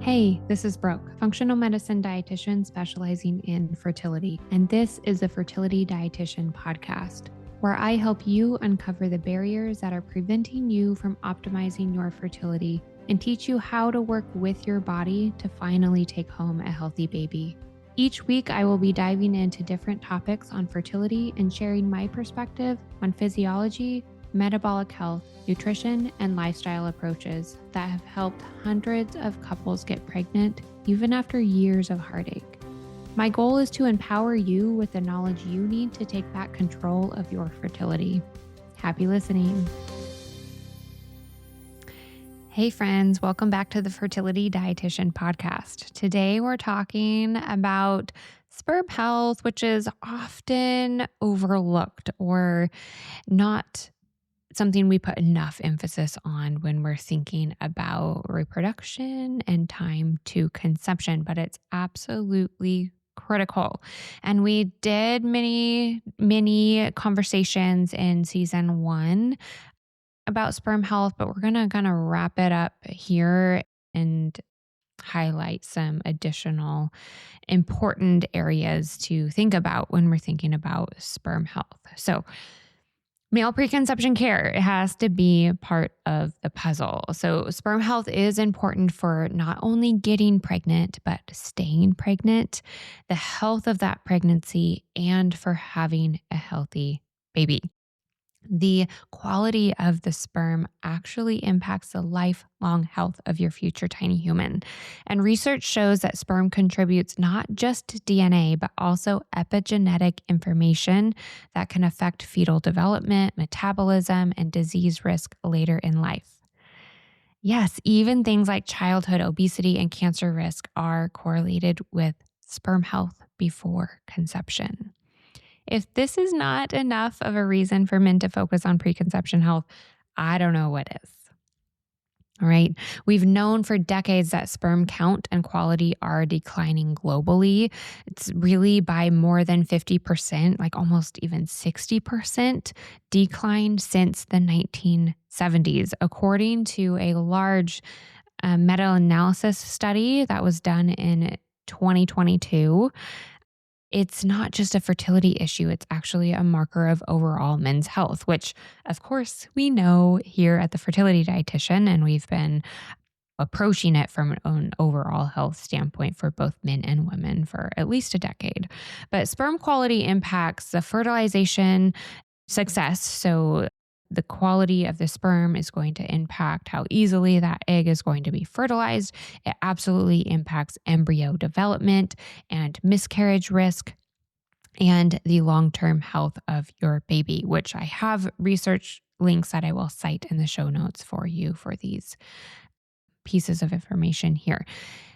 Hey, this is Brooke, functional medicine dietitian specializing in fertility, and this is the Fertility Dietitian podcast, where I help you uncover the barriers that are preventing you from optimizing your fertility and teach you how to work with your body to finally take home a healthy baby. Each week, I will be diving into different topics on fertility and sharing my perspective on physiology, metabolic health, nutrition, and lifestyle approaches that have helped hundreds of couples get pregnant even after years of heartache. My goal is to empower you with the knowledge you need to take back control of your fertility. Happy listening. Hey friends, welcome back to the Fertility Dietitian podcast. Today we're talking about sperm health, which is often overlooked or not something we put enough emphasis on when we're thinking about reproduction and time to conception, but it's absolutely critical. And we did many conversations in season 1 about sperm health, but we're going to kind of wrap it up here and highlight some additional important areas to think about when we're thinking about sperm health. So, male preconception care has to be part of the puzzle. So sperm health is important for not only getting pregnant, but staying pregnant, the health of that pregnancy, and for having a healthy baby. The quality of the sperm actually impacts the lifelong health of your future tiny human. And research shows that sperm contributes not just to DNA, but also epigenetic information that can affect fetal development, metabolism, and disease risk later in life. Yes, even things like childhood obesity and cancer risk are correlated with sperm health before conception. If this is not enough of a reason for men to focus on preconception health, I don't know what is. All right. We've known for decades that sperm count and quality are declining globally. It's really by more than 50%, like almost even 60% decline since the 1970s, according to a large meta-analysis study that was done in 2022. It's not just a fertility issue. It's actually a marker of overall men's health, which of course we know here at the Fertility Dietitian, and we've been approaching it from an overall health standpoint for both men and women for at least a decade. But sperm quality impacts the fertilization success. So the quality of the sperm is going to impact how easily that egg is going to be fertilized. It absolutely impacts embryo development and miscarriage risk and the long-term health of your baby, which I have research links that I will cite in the show notes for you for these pieces of information here.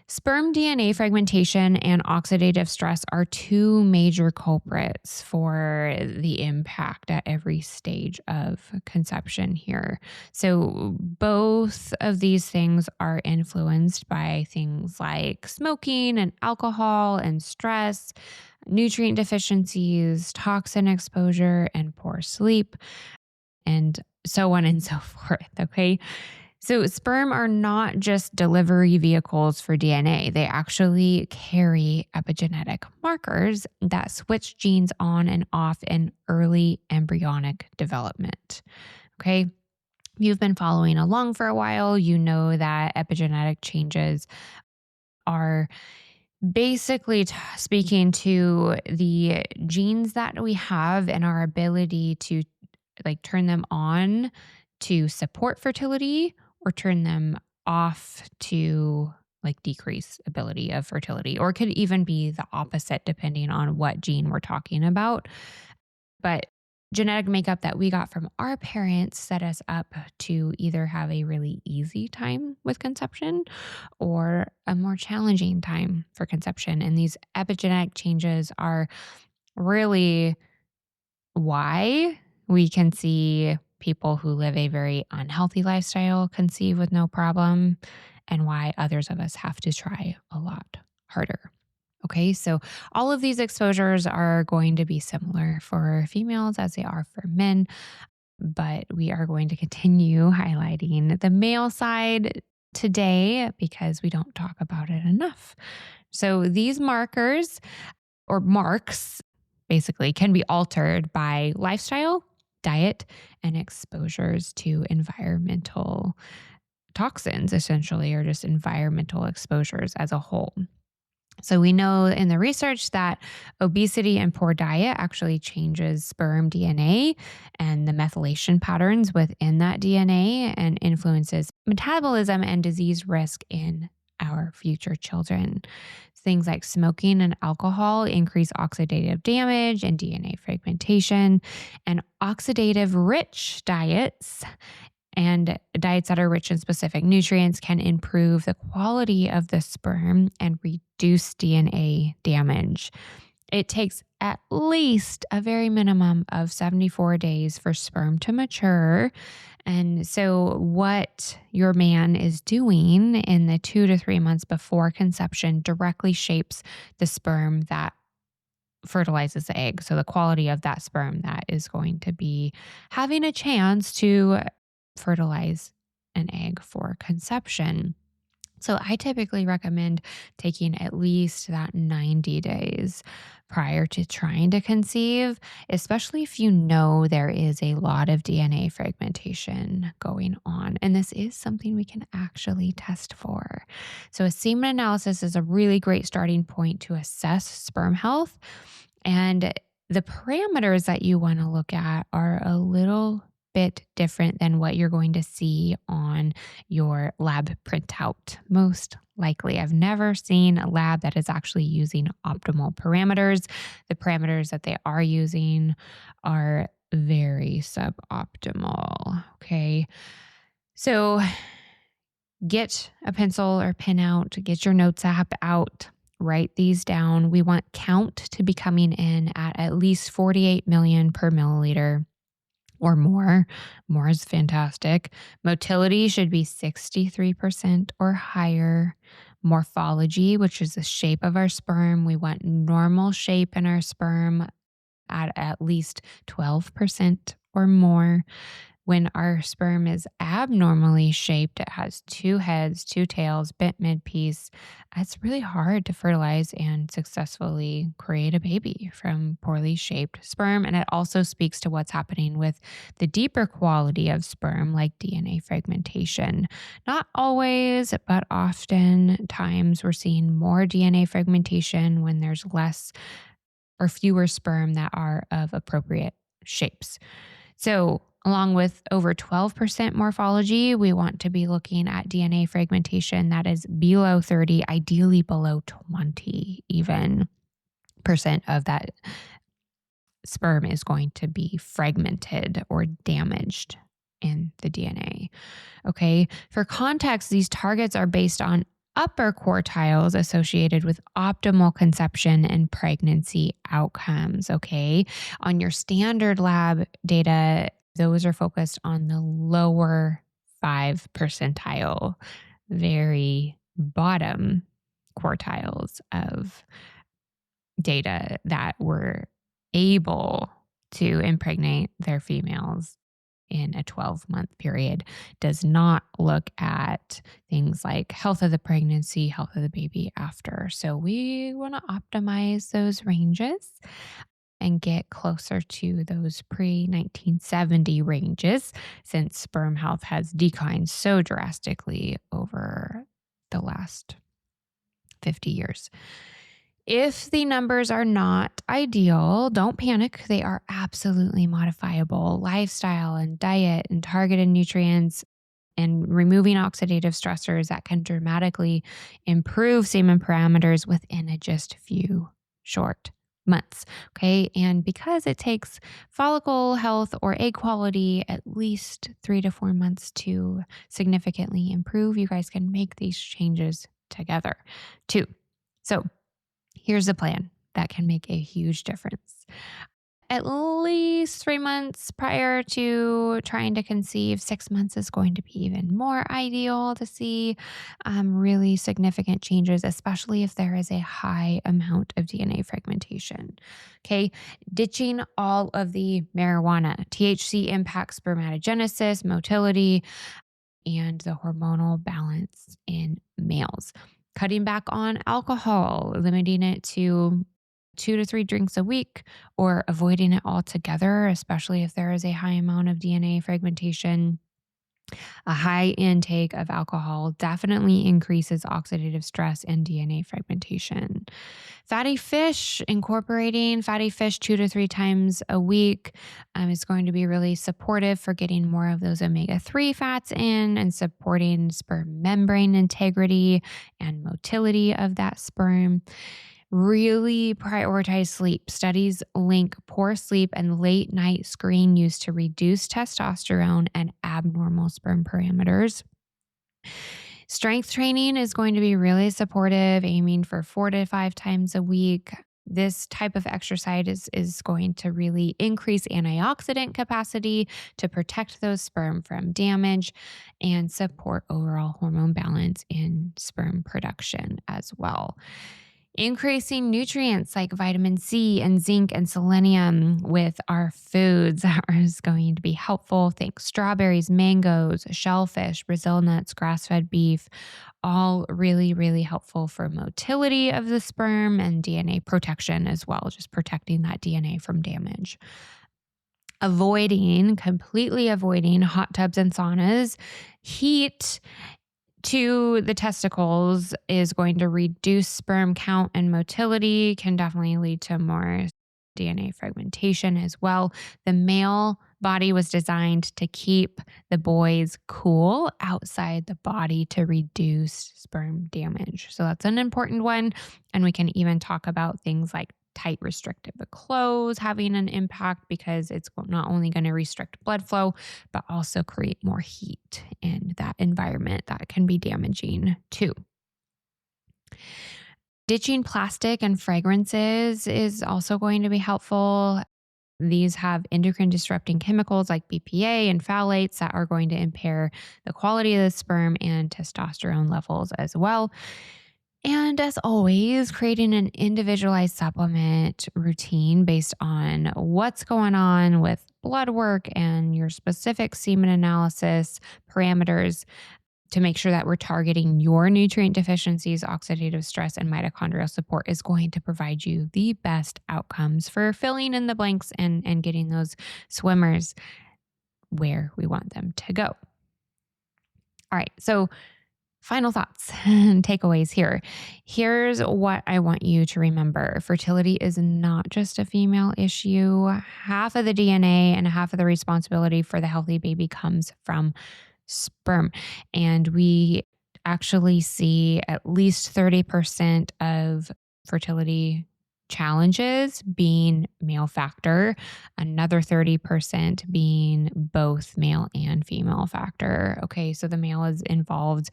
Sperm DNA fragmentation and oxidative stress are two major culprits for the impact at every stage of conception here. So both of these things are influenced by things like smoking and alcohol and stress, nutrient deficiencies, toxin exposure, and poor sleep, and so on and so forth, okay? So sperm are not just delivery vehicles for DNA. They actually carry epigenetic markers that switch genes on and off in early embryonic development. Okay. If you've been following along for a while, you know that epigenetic changes are basically speaking to the genes that we have and our ability to turn them on to support fertility or turn them off to decrease ability of fertility, or it could even be the opposite depending on what gene we're talking about. But genetic makeup that we got from our parents set us up to either have a really easy time with conception or a more challenging time for conception. And these epigenetic changes are really why we can see people who live a very unhealthy lifestyle conceive with no problem, and why others of us have to try a lot harder. Okay, so all of these exposures are going to be similar for females as they are for men, but we are going to continue highlighting the male side today because we don't talk about it enough. So these markers or marks basically can be altered by lifestyle, diet, and exposures to environmental toxins, essentially, or just environmental exposures as a whole. So we know in the research that obesity and poor diet actually changes sperm DNA and the methylation patterns within that DNA and influences metabolism and disease risk in our future children. Things like smoking and alcohol increase oxidative damage and DNA fragmentation, and oxidative rich diets and diets that are rich in specific nutrients can improve the quality of the sperm and reduce DNA damage. It takes at least a very minimum of 74 days for sperm to mature. And so, what your man is doing in the 2 to 3 months before conception directly shapes the sperm that fertilizes the egg. So, the quality of that sperm that is going to be having a chance to fertilize an egg for conception. So I typically recommend taking at least that 90 days prior to trying to conceive, especially if you know there is a lot of DNA fragmentation going on. And this is something we can actually test for. So a semen analysis is a really great starting point to assess sperm health. And the parameters that you want to look at are a little bit different than what you're going to see on your lab printout. Most likely, I've never seen a lab that is actually using optimal parameters. The parameters that they are using are very suboptimal. Okay. So get a pencil or pen out, get your notes app out. Write these down. We want count to be coming in at least 48 million per milliliter or more. More is fantastic. Motility should be 63% or higher. Morphology, which is the shape of our sperm. We want normal shape in our sperm at least 12% or more. When our sperm is abnormally shaped, it has 2 heads, 2 tails, bent midpiece. It's really hard to fertilize and successfully create a baby from poorly shaped sperm. And it also speaks to what's happening with the deeper quality of sperm, like DNA fragmentation. Not always, but oftentimes we're seeing more DNA fragmentation when there's less or fewer sperm that are of appropriate shapes. So, along with over 12% morphology, we want to be looking at DNA fragmentation that is below 30, ideally below 20 even percent of that sperm is going to be fragmented or damaged in the DNA. Okay. For context, these targets are based on upper quartiles associated with optimal conception and pregnancy outcomes. Okay. On your standard lab data, those are focused on the lower 5 percentile, very bottom quartiles of data that were able to impregnate their females in a 12-month period. Does not look at things like health of the pregnancy, health of the baby after. So we want to optimize those ranges and get closer to those pre-1970 ranges, since sperm health has declined so drastically over the last 50 years. If the numbers are not ideal, don't panic. They are absolutely modifiable. Lifestyle and diet and targeted nutrients and removing oxidative stressors that can dramatically improve semen parameters within just a few short months. Okay. And because it takes follicle health or egg quality at least 3 to 4 months to significantly improve, you guys can make these changes together too. So here's a plan that can make a huge difference. At least 3 months prior to trying to conceive, 6 months is going to be even more ideal to see really significant changes, especially if there is a high amount of DNA fragmentation. Okay, ditching all of the marijuana. THC impacts spermatogenesis, motility, and the hormonal balance in males. Cutting back on alcohol, limiting it to 2 to 3 drinks a week, or avoiding it altogether, especially if there is a high amount of DNA fragmentation. A high intake of alcohol definitely increases oxidative stress and DNA fragmentation. Fatty fish, incorporating fatty fish 2 to 3 times a week is going to be really supportive for getting more of those omega-3 fats in and supporting sperm membrane integrity and motility of that sperm. Really prioritize sleep. Studies link poor sleep and late night screen use to reduce testosterone and abnormal sperm parameters. Strength training is going to be really supportive, aiming for 4 to 5 times a week. This type of exercise is going to really increase antioxidant capacity to protect those sperm from damage and support overall hormone balance in sperm production as well. Increasing nutrients like vitamin C and zinc and selenium with our foods is going to be helpful. Think strawberries, mangoes, shellfish, Brazil nuts, grass-fed beef, all really, really helpful for motility of the sperm and DNA protection as well, just protecting that DNA from damage. Completely avoiding hot tubs and saunas. Heat to the testicles is going to reduce sperm count and motility, can definitely lead to more DNA fragmentation as well. The male body was designed to keep the boys cool outside the body to reduce sperm damage. So that's an important one. And we can even talk about things like tight restrictive clothes having an impact, because it's not only going to restrict blood flow, but also create more heat in that environment that can be damaging too. Ditching plastic and fragrances is also going to be helpful. These have endocrine disrupting chemicals like BPA and phthalates that are going to impair the quality of the sperm and testosterone levels as well. And as always, creating an individualized supplement routine based on what's going on with blood work and your specific semen analysis parameters to make sure that we're targeting your nutrient deficiencies, oxidative stress, and mitochondrial support is going to provide you the best outcomes for filling in the blanks and getting those swimmers where we want them to go. All right, so final thoughts and takeaways here. Here's what I want you to remember. Fertility is not just a female issue. Half of the DNA and half of the responsibility for the healthy baby comes from sperm. And we actually see at least 30% of fertility challenges being male factor, another 30% being both male and female factor. Okay, so the male is involved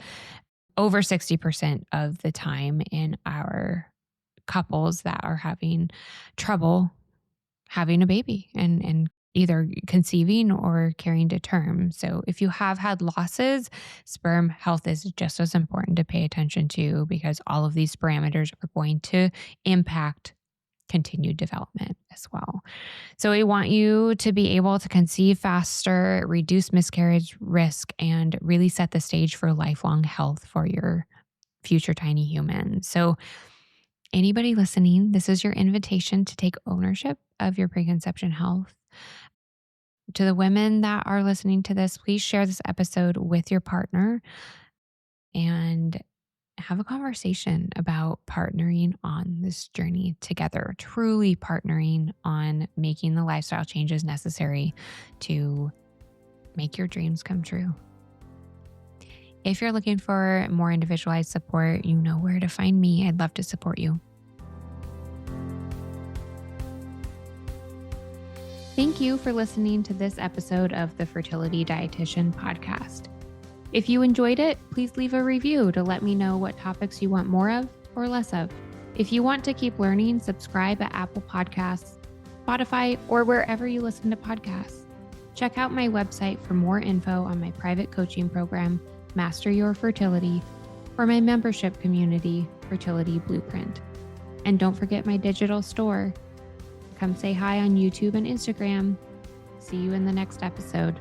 over 60% of the time in our couples that are having trouble having a baby and either conceiving or carrying to term. So if you have had losses, sperm health is just as important to pay attention to, because all of these parameters are going to impact continued development as well. So we want you to be able to conceive faster, reduce miscarriage risk, and really set the stage for lifelong health for your future tiny human. So anybody listening, this is your invitation to take ownership of your preconception health. To the women that are listening to this, please share this episode with your partner and have a conversation about partnering on this journey together, truly partnering on making the lifestyle changes necessary to make your dreams come true. If you're looking for more individualized support, you know where to find me. I'd love to support you. Thank you for listening to this episode of the Fertility Dietitian podcast. If you enjoyed it, please leave a review to let me know what topics you want more of or less of. If you want to keep learning, subscribe at Apple Podcasts, Spotify, or wherever you listen to podcasts. Check out my website for more info on my private coaching program, Master Your Fertility, or my membership community, Fertility Blueprint. And don't forget my digital store. Come say hi on YouTube and Instagram. See you in the next episode.